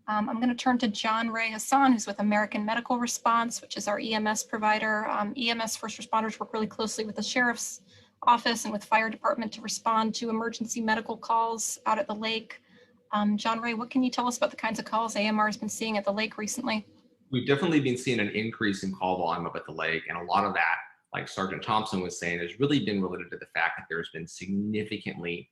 I'm going to turn to John Ray Hassan, who's with American Medical Response, which is our EMS provider. EMS first responders work really closely with the sheriff's office and with fire department to respond to emergency medical calls out at the lake. John Ray, what can you tell us about the kinds of calls AMR has been seeing at the lake recently? We've definitely been seeing an increase in call volume up at the lake, and a lot of that, like Sergeant Thompson was saying, has really been related to the fact that there's been significantly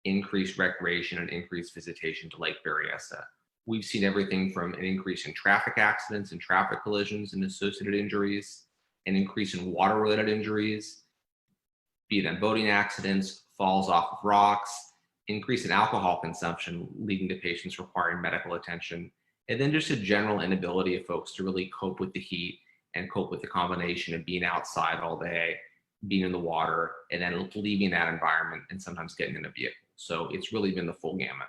increased recreation and increased visitation to Lake Berryessa. We've seen everything from an increase in traffic accidents and traffic collisions and associated injuries, an increase in water-related injuries, be them boating accidents, falls off of rocks, increase in alcohol consumption leading to patients requiring medical attention, and then just a general inability of folks to really cope with the heat and cope with the combination of being outside all day, being in the water, and then leaving that environment and sometimes getting in a vehicle. So it's really been the full gamut.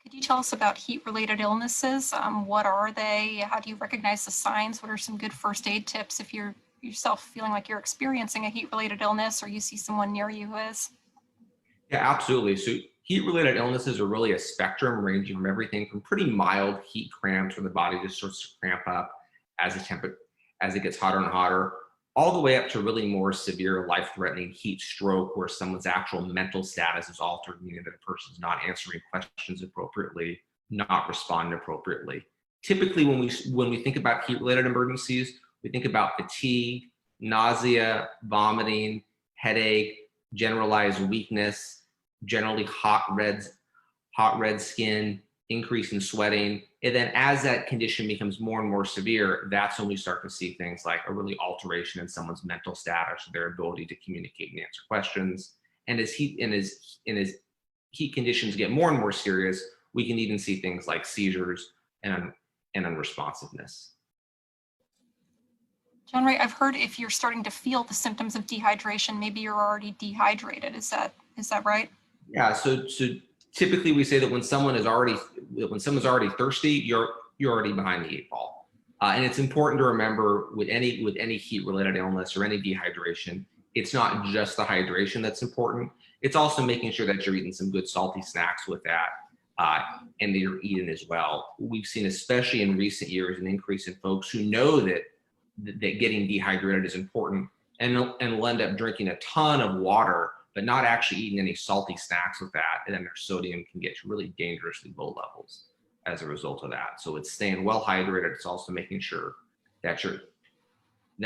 Could you tell us about heat-related illnesses? What are they? How do you recognize the signs? What are some good first aid tips if you're yourself feeling like you're experiencing a heat-related illness or you see someone near you who is? Yeah, absolutely. So heat-related illnesses are really a spectrum ranging from everything from pretty mild heat cramps where the body just starts to cramp up as it gets hotter and hotter, all the way up to really more severe life-threatening heat stroke where someone's actual mental status is altered, meaning that a person's not answering questions appropriately, not responding appropriately. Typically, when we think about heat-related emergencies, we think about fatigue, nausea, vomiting, headache, generalized weakness, generally hot red skin, increase in sweating. And then as that condition becomes more and more severe, that's when we start to see things like a really alteration in someone's mental status, their ability to communicate and answer questions. And as heat conditions get more and more serious, we can even see things like seizures and unresponsiveness. John Ray, I've heard if you're starting to feel the symptoms of dehydration, maybe you're already dehydrated. Is that right? Yeah. So typically we say that when someone's already thirsty, you're already behind the eight ball. And it's important to remember with any heat-related illness or any dehydration, it's not just the hydration that's important. It's also making sure that you're eating some good salty snacks with that, and that you're eating as well. We've seen, especially in recent years, an increase in folks who know that getting dehydrated is important and will end up drinking a ton of water, but not actually eating any salty snacks with that. And then their sodium can get to really dangerously low levels as a result of that. So it's staying well hydrated. It's also making sure that you're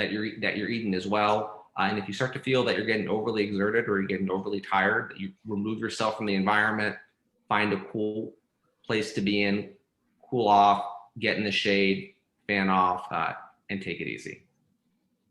eating as well. And if you start to feel that you're getting overly exerted or you're getting overly tired, that you remove yourself from the environment, find a cool place to be in, cool off, get in the shade, fan off, and take it easy.